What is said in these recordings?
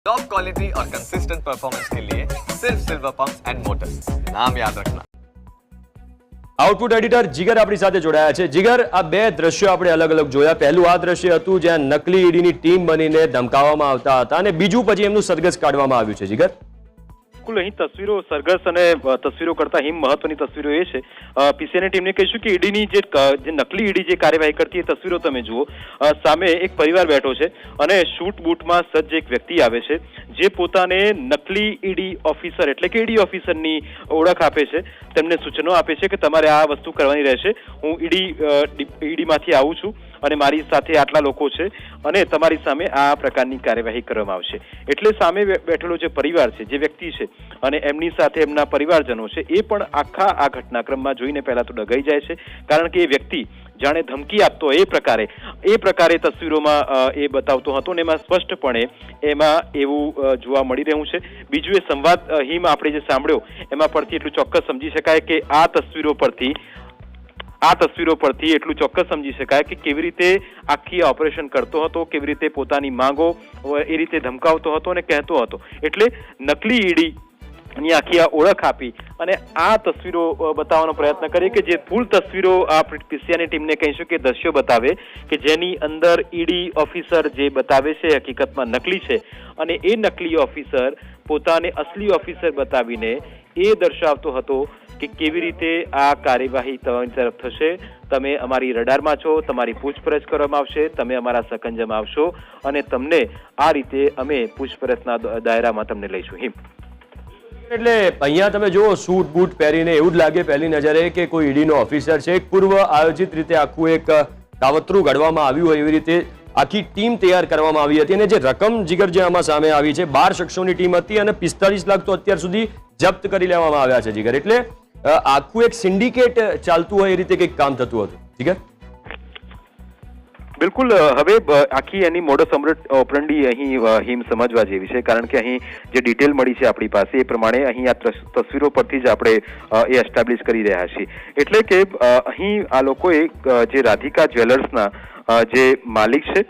Top quality और consistent performance के लिए सिर्फ सिल्वर पंप्स एंड मोटर्स, नाम याद रखना। આઉટપુટ એડિટર જીગર આપણી સાથે જોડાયા છે। જીગર, આ બે દ્રશ્યો આપણે અલગ અલગ જોયા। પહેલું આ દ્રશ્ય હતું જ્યાં નકલી ઈડીની ટીમ બનીને ધમકાવવામાં આવતા હતા અને બીજું પછી એમનું સરઘસ કાઢવામાં આવ્યું છે। જીગર, બિલકુલ અહીં તસવીરો સરઘસ અને તસવીરો કરતા હિમ મહત્વની તસવીરો એ છે પીસીઆઈની ટીમને કહીશું કે ઈડીની જે નકલી ઈડી જે કાર્યવાહી કરતી એ તસવીરો તમે જુઓ। સામે એક પરિવાર બેઠો છે અને શૂટ બૂટમાં સજ્જ એક વ્યક્તિ આવે છે જે પોતાને નકલી ઈડી ઓફિસર એટલે કે ઈડી ઓફિસરની ઓળખ આપે છે, તેમને સૂચનો આપે છે કે તમારે આ વસ્તુ કરવાની રહેશે। હું ઈડીમાંથી આવું છું અને મારી સાથે આટલા લોકો છે અને તમારી સામે આ પ્રકારની કાર્યવાહી કરવામાં આવશે। એટલે સામે બેઠેલો જે પરિવાર છે, જે વ્યક્તિ છે અને એમની સાથે એમના પરિવારજનો છે એ પણ આખા આ ઘટનાક્રમમાં જોઈને પહેલા તો ડઘાઈ જાય છે, કારણ કે એ વ્યક્તિ જાણે ધમકી આપતો એ પ્રકારે તસવીરોમાં એ બતાવતો હતો અને એમાં સ્પષ્ટપણે એમાં એવું જોવા મળી રહ્યું છે। બીજું એ સંવાદ હિમ આપણે જે સાંભળ્યો એમાં પરથી એટલું ચોક્કસ સમજી શકાય કે આ તસવીરો પરથી એટલું ચોક્કસ સમજી શકાય કે કેવી રીતે આખી ઓપરેશન કરતો હતો, કેવી રીતે પોતાની માંગો એ રીતે ધમકાવતો હતો અને કહેતો હતો। એટલે નકલી ઈડી ની આખી આ ઓળખ આપી અને આ તસવીરો બતાવવાનો પ્રયત્ન કરીએ કે જે ફૂલ તસવીરો આ પીસીઆઈની ટીમને કહીશું કે દ્રશ્યો બતાવે કે જેની અંદર ઈડી ઓફિસર જે બતાવે છે હકીકતમાં નકલી છે અને એ નકલી ઓફિસર પોતાને અસલી ઓફિસર બતાવીને એ દર્શાવતો હતો કે કેવી રીતે આ કાર્યવાહી તમારી તરફ થશે, તમે અમારી રડારમાં છો, તમારી પૂછપરછ કરવામાં આવશે, તમે અમારા સકંજામાં આવશો અને તમને આ રીતે અમે પૂછપરછના દાયરામાં તમને લઈશું। હિમ, એટલે અહીંયા તમે જુઓ સૂટ બૂટ પહેરીને એવું જ લાગે પહેલી નજરે કે કોઈ ઈડીનો ઓફિસર છે। એક પૂર્વ આયોજિત રીતે આખું એક કાવતરું ઘડવામાં આવ્યું હોય એવી રીતે આખી ટીમ તૈયાર કરવામાં આવી હતી અને જે રકમ જીગર જે આમાં સામે આવી છે 12 શખ્સોની ટીમ હતી અને 45 લાખ તો અત્યાર સુધી જપ્ત કરી લેવામાં આવ્યા છે। જીગર, એટલે આખું એક સિન્ડિકેટ ચાલતું હોય એ રીતે કંઈક કામ થતું હતું। જીગર, બિલકુલ હવે આખી એની મોડસ ઓપરંડી અહીં હિમ સમજવા જેવી છે, કારણ કે અહીં જે ડિટેલ મળી છે આપણી પાસે એ પ્રમાણે અહીં આ તસવીરો પરથી જ આપણે એ એસ્ટાબ્લિશ કરી રહ્યા છીએ। એટલે કે અહીં આ લોકોએ જે રાધિકા જ્વેલર્સના જે માલિક છે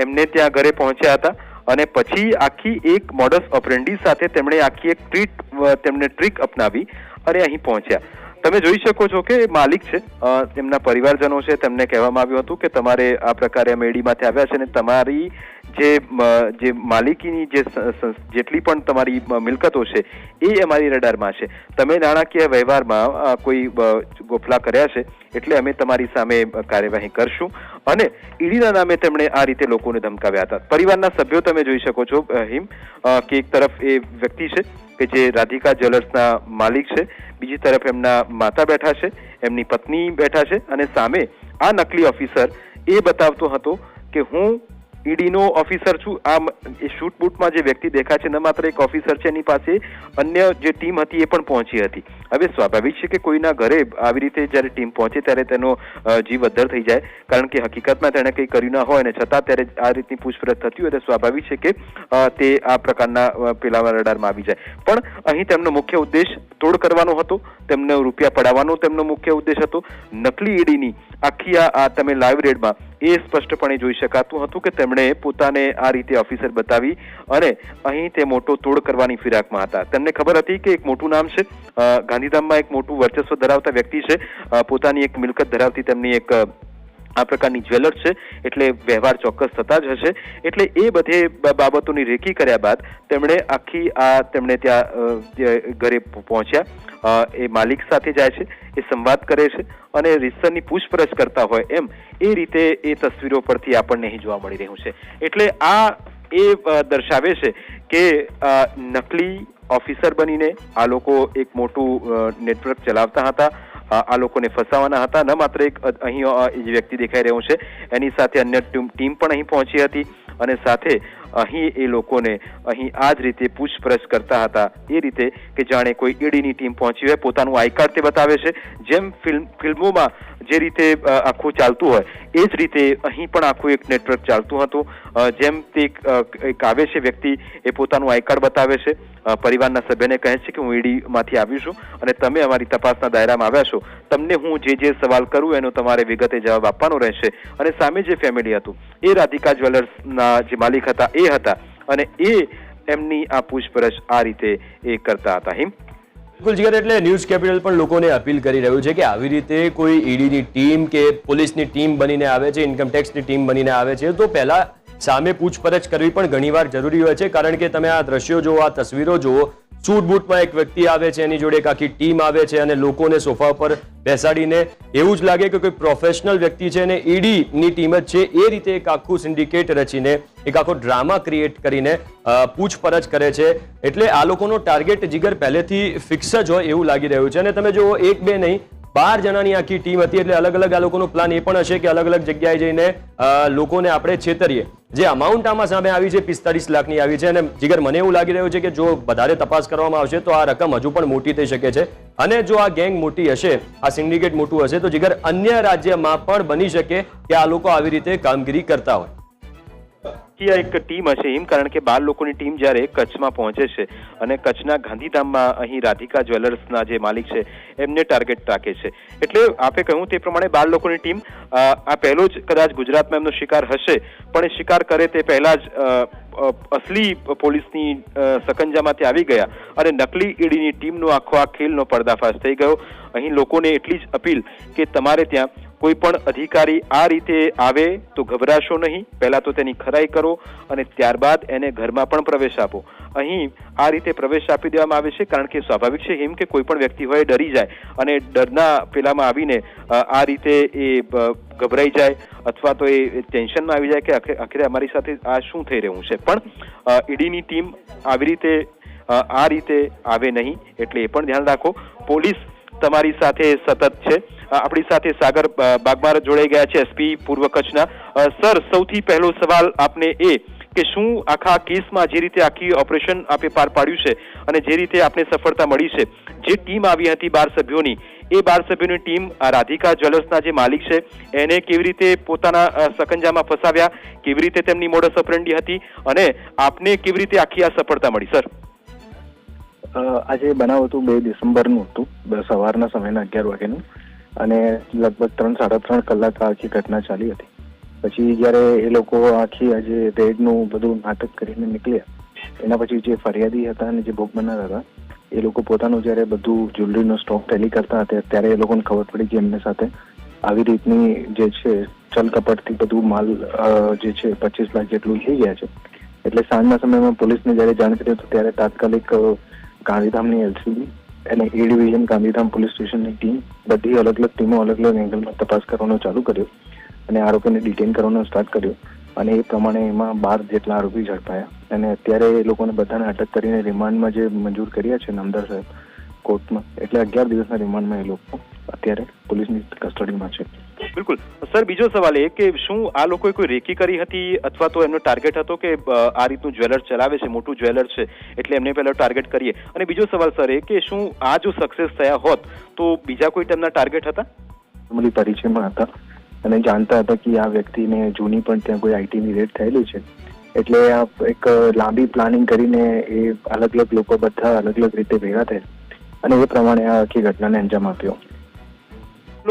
એમને ત્યાં ઘરે પહોંચ્યા હતા અને પછી આખી એક મોડસ ઓપરંડી સાથે તેમણે આખી એક ટ્રીક અપનાવી અને અહીં પહોંચ્યા। તમે જોઈ શકો છો કે માલિક છે, તેમના પરિવારજનો છે, તેમને કહેવામાં આવ્યું હતું કે તમારે આ પ્રકારે અમે ઈડીમાંથી આવ્યા છે અને તમારી જે માલિકીની જેટલી પણ તમારી મિલકતો છે એ અમારી રડારમાં છે, તમે નાણાકીય વ્યવહારમાં કોઈ ગોફલા કર્યા છે એટલે અમે તમારી સામે કાર્યવાહી કરશું અને ઈડીના નામે તેમણે આ રીતે લોકોને ધમકાવ્યા હતા। પરિવારના સભ્યો તમે જોઈ શકો છો હિમ કે એક તરફ એ વ્યક્તિ છે કે જે રાધિકા જ્વેલર્સના માલિક છે, બીજી તરફ એમના માતા બેઠા છે, એમની પત્ની બેઠા છે અને સામે આ નકલી ઓફિસર એ બતાવતો હતો કે હું ઈડીનો ઓફિસર છું। આ શૂટ બૂટમાં જે વ્યક્તિ દેખાય છે ન માત્ર એક ઓફિસર છે, એની પાસે અન્ય જે ટીમ હતી એ પણ પહોંચી હતી। હવે સ્વાભાવિક છે કે કોઈના ઘરે આવી રીતે જ્યારે ટીમ પહોંચે ત્યારે તેનો જીવ અદ્ધર થઈ જાય, કારણ કે હકીકતમાં તેણે કંઈ કર્યું ના હોય અને છતાં ત્યારે આ રીતની પૂછપરછ થતી હોય તો સ્વાભાવિક છે કે તે આ પ્રકારના પેલા રડારમાં આવી જાય। પણ અહીં તેમનો મુખ્ય ઉદ્દેશ તોડ કરવાનો હતો, તેમને રૂપિયા પડાવવાનો તેમનો મુખ્ય ઉદ્દેશ હતો। નકલી ઈડીની આખી આ તમે લાઈવ રેડમાં એ સ્પષ્ટપણે જોઈ શકાતું હતું કે તેમણે પોતાને આ રીતે ઓફિસર બતાવી અને અહીં તે મોટો તોડ કરવાની ફિરાકમાં હતા। તેમને ખબર હતી કે એક મોટું નામ છે, ગાંધીધામમાં એક મોટું વર્ચસ્વ ધરાવતા વ્યક્તિ છે, પોતાની એક મિલકત ધરાવતી તેમની એક આ પ્રકારની જ્વેલર છે, એટલે વ્યવહાર ચોક્કસ થતા જ હશે। એટલે એ બધે બાબતોની રેકી કર્યા બાદ તેમણે ત્યાં ઘરે પહોંચ્યા, એ માલિક સાથે જાય છે, એ સંવાદ કરે છે અને રીતસરની પૂછપરછ કરતા હોય એમ એ રીતે એ તસવીરો પરથી આપણને અહીં જોવા મળી રહ્યું છે। એટલે આ એ દર્શાવે છે કે નકલી ઓફિસર બનીને આ લોકો એક મોટું નેટવર્ક ચલાવતા હતા, આ લોકોને ફસાવાના હતા। ન માત્ર એક અહીં જે વ્યક્તિ દેખાઈ રહ્યો છે એની સાથે અન્ય ટીમ પણ અહીં પહોંચી હતી અને સાથે અહીં એ લોકોને અહીં આ જ રીતે પૂછપરછ કરતા હતા, એ રીતે કે જાણે કોઈ ઈડીની ટીમ પહોંચી હોય। પોતાનું આઈ કાર્ડ તે બતાવે છે, જેમ ફિલ્મોમાં જે રીતે આખું ચાલતું હોય એ જ રીતે અહીં પણ આખું એક નેટવર્ક ચાલતું હતું। જેમ તે એક આવે છે વ્યક્તિ, એ પોતાનું આઈ કાર્ડ બતાવે છે, પરિવારના સભ્યને કહે છે કે હું ઈડીમાંથી આવ્યું છું અને તમે અમારી તપાસના દાયરામાં આવ્યા છો, તમને હું જે સવાલ કરું એનો તમારે વિગતે જવાબ આપવાનો રહેશે। અને સામે જે ફેમિલી હતું એ રાધિકા જ્વેલર્સના જે માલિક હતા એ હતા અને એ એમની આ પૂછપરછ આ રીતે એ કરતા હતા. હિમ, બિલકુલ જીગર, એટલે ન્યૂઝ કેપિટલ પણ લોકોને અપીલ કરી રહ્યું છે કે આવી રીતે કોઈ ઈડીની ટીમ કે પોલીસની ટીમ બનીને આવે છે, ઇન્કમટેક્સની ટીમ બનીને આવે છે, તો પહેલા સામે પૂછપરછ કરવી પણ ઘણીવાર જરૂરી હોય છે. કારણ કે તમે આ દ્રશ્યો જુઓ, આ તસવીરો જુઓ, સૂટ બૂટમાં એક વ્યક્તિ આવે છે, એની જોડે એક આખી ટીમ આવે છે અને લોકોને સોફા પર બેસાડીને એવું જ લાગે કે કોઈ પ્રોફેશનલ વ્યક્તિ છે અને ઈડીની ટીમ જ છે, એ રીતે એક આખું સિન્ડિકેટ રચીને એક આખો ડ્રામા ક્રિએટ કરીને પૂછપરછ કરે છે. એટલે આ લોકોનો ટાર્ગેટ જીગર પહેલેથી ફિક્સ જ હોય એવું લાગી રહ્યું છે. અને તમે જુઓ, એક બે નહીં, 12 જણાની આખી ટીમ હતી. એટલે અલગ અલગ આ લોકોનો પ્લાન એ પણ હશે કે અલગ અલગ જગ્યાએ જઈને લોકોને આપણે છેતરીએ. જે અમાઉન્ટ આમાં સામે આવી છે 45 લાખની આવી છે. અને જીગર, મને એવું લાગી રહ્યું છે કે જો વધારે તપાસ કરવામાં આવશે તો આ રકમ હજુ પણ મોટી થઈ શકે છે. અને જો આ ગેંગ મોટી હશે, આ સિન્ડિકેટ મોટું હશે, તો જીગર અન્ય રાજ્યમાં પણ બની શકે કે આ લોકો આવી રીતે કામગીરી કરતા હોય. આ એક ટીમ હશે એમ, કારણ કે 12 લોકોની ટીમ જ્યારે કચ્છમાં પહોંચે છે અને કચ્છના ગાંધીધામમાં અહીં રાધિકા જ્વેલર્સના જે માલિક છે એમને ટાર્ગેટ રાખે છે. એટલે આપે કહ્યું તે પ્રમાણે 12 લોકોની ટીમ આ પહેલો જ કદાચ ગુજરાતમાં એમનો શિકાર હશે, પણ એ શિકાર કરે તે પહેલા જ અસલી પોલીસની સકંજામાં આવી ગયા અને નકલી ઈડીની ટીમનો આખો આ ખેલનો પર્દાફાશ થઈ ગયો. અહીં લોકોને એટલી જ અપીલ કે તમારે ત્યાં કોઈ પણ અધિકારી આ રીતે આવે તો ગભરાશો નહીં. પહેલા તો તેની ખરાઈ કરો અને ત્યારબાદ એને ઘરમાં પણ પ્રવેશ આપો. અહીં આ રીતે પ્રવેશ આપી દેવામાં આવે છે કારણ કે સ્વાભાવિક છે એમ કે કોઈ પણ વ્યક્તિ હોય ડરી જાય અને ડરના પેલામાં આવીને આ રીતે એ ગભરાઈ જાય અથવા તો એ ટેન્શનમાં આવી જાય કે આખરે અમારી સાથે આ શું થઈ રહ્યું છે. પણ ઈડીની ટીમ આવી રીતે આ રીતે આવે નહીં, એટલે એ પણ ધ્યાન રાખો. પોલીસ તમારી સાથે સતત છે. આપણી સાથે સાગર બાગમાર જોડાઈ ગયા છે, એસપી પૂર્વ કચ્છના. સર, સૌથી પહેલો સવાલ આપને એ કે શું આખા કેસમાં જે રીતે આખી ઓપરેશન આપે પાર પાડ્યું છે અને જે રીતે આપને સફળતા મળી છે, જે ટીમ આવી હતી 12 સભ્યોની, એ 12 સભ્યોની ટીમ રાધિકા જ્વેલર્સના જે માલિક છે એને કેવી રીતે પોતાના સકંજામાં ફસાવ્યા, કેવી રીતે તેમની મોડસ ઓપરેન્ડી હતી અને આપને કેવી રીતે આખી આ સફળતા મળી? સર, આજે બનાવ હતું 2 ડિસેમ્બરનું હતું, સવારના સમયના 11 વાગ્યાનું, અને લગભગ 3-3.5 કલાક આખી ઘટના ચાલી હતી. પછી જયારે એ લોકો આખી આજે રેડનું બધું નાટક કરીને નીકળ્યા, એના પછી જે ફરિયાદી હતા અને જે ભોગ બનનાર હતા એ લોકો પોતાનું જયારે બધું જ્વેલરીનો સ્ટોક ટેલી કરતા હતા ત્યારે એ લોકોને ખબર પડી કે એમની સાથે આવી રીતની જે છે ચલકપટથી બધું માલ જે છે 25 લાખ જેટલું થઈ ગયા છે. એટલે સાંજના સમયમાં પોલીસને જયારે જાણ કરી તો ત્યારે તાત્કાલિક ગાંધીધામની એલસીબી અને એ ડિવિઝન ગાંધીધામ પોલીસ સ્ટેશનની ટીમ બધી અલગ અલગ ટીમો અલગ અલગ એંગલમાં તપાસ કરવાનું ચાલુ કર્યો અને આરોપીને ડિટેન કરવાનો સ્ટાર્ટ કર્યો. અને એ પ્રમાણે એમાં 12 જેટલા આરોપી ઝડપાયા અને અત્યારે એ લોકોને બધાને અટક કરીને રિમાન્ડમાં જે મંજૂર કર્યા છે નામદાર સાહેબ કોર્ટમાં, એટલે 11 દિવસના રિમાન્ડમાં એ લોકો અત્યારે પોલીસની કસ્ટડીમાં છે. બિલકુલ. સર, બીજો સવાલ એ કે શું આ લોકોએ કોઈ રેકી કરી હતી અથવા તો એમનો ટાર્ગેટ હતો કે આ રીતનું જ્વેલર ચલાવે છે, મોટું જ્વેલર છે એટલે એમને પહેલા ટાર્ગેટ કરીએ? અને બીજો સવાલ સર એ કે શું આ જો સક્સેસ થયા હોત તો બીજા કોઈ તેમના ટાર્ગેટ હતા? નોર્મલી પરિચયમાં હતા અને જાણતા હતા કે આ વ્યક્તિને જૂની પણ ત્યાં કોઈ આઈટીની રેડ થયેલી છે, એટલે આ એક લાંબી પ્લાનિંગ કરીને એ અલગ અલગ લોકો બધા અલગ અલગ રીતે ભેગા થયા અને એ પ્રમાણે આ આખી ઘટનાને અંજામ આપ્યો.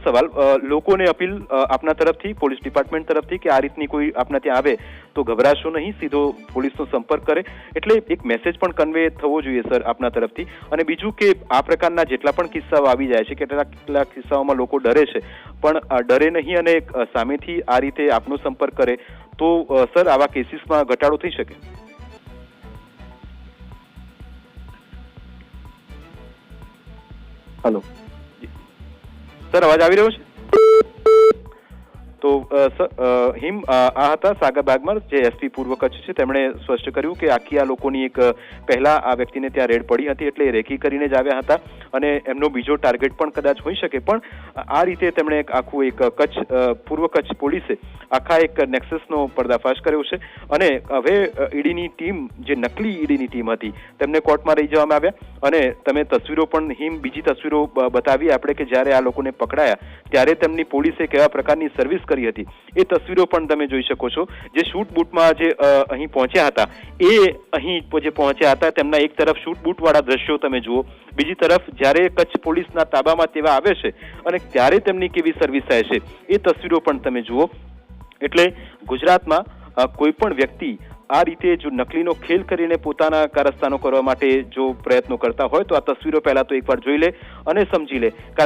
સવાલ લોકોને અપીલ આપના તરફથી, પોલીસ ડિપાર્ટમેન્ટ તરફથી કે આ રીતની કોઈ આપના ત્યાં આવે તો ગભરાશો નહીં, સીધો પોલીસનો સંપર્ક કરે, એટલે એક મેસેજ પણ કન્વે થવો જોઈએ સર આપના તરફથી. અને બીજું કે આ પ્રકારના જેટલા પણ કિસ્સાઓ આવી જાય છે, કેટલાક કિસ્સાઓમાં લોકો ડરે છે, પણ ડરે નહીં અને સામેથી આ રીતે આપનો સંપર્ક કરે તો સર આવા કેસીસમાં ઘટાડો થઈ શકે. હેલો સર, અવાજ આવી રહ્યો છે? તો હિમ આ હતા સાગર બાગમાર, જે એસપી પૂર્વ કચ્છ છે. તેમણે સ્પષ્ટ કર્યું કે આખી આ લોકોની એક પહેલા આ વ્યક્તિને ત્યાં રેડ પડી હતી એટલે રેકી કરીને જ આવ્યા હતા અને એમનો બીજો ટાર્ગેટ પણ કદાચ હોઈ શકે. પણ આ રીતે તેમણે આખું એક પૂર્વ કચ્છ પોલીસે આખા એક નેક્સસનો પર્દાફાશ કર્યો છે અને હવે ઈડીની ટીમ, જે નકલી ઈડીની ટીમ હતી, તેમને કોર્ટમાં લઈ જવામાં આવ્યા અને તમે તસવીરો પણ હિમ બીજી તસવીરો બતાવી આપણે કે જ્યારે આ લોકોને પકડાયા ત્યારે તેમની પોલીસે કેવા પ્રકારની સર્વિસ કરી હતી એ તસવીરો પણ તમે જોઈ શકો છો. જે શૂટ બૂટમાં જે અહીં પહોંચ્યા હતા એ અહીં જે પહોંચ્યા હતા તેમના એક તરફ શૂટ બૂટ વાળા દ્રશ્યો તમે જુઓ, બીજી તરફ જ્યારે કચ્છ પોલીસના તાબામાં તેવા આવે છે અને ત્યારે તેમની કેવી સર્વિસ થાય છે એ તસવીરો પણ તમે જુઓ. એટલે ગુજરાતમાં કોઈ પણ વ્યક્તિ આ રીતે જો નકલીનો ખેલ કરીને પોતાના કારસ્તાનો કરવા માટે જો પ્રયત્નો કરતા હોય તો આ તસવીરો પહેલા તો એકવાર જોઈ લે અને સમજી લે. કારણ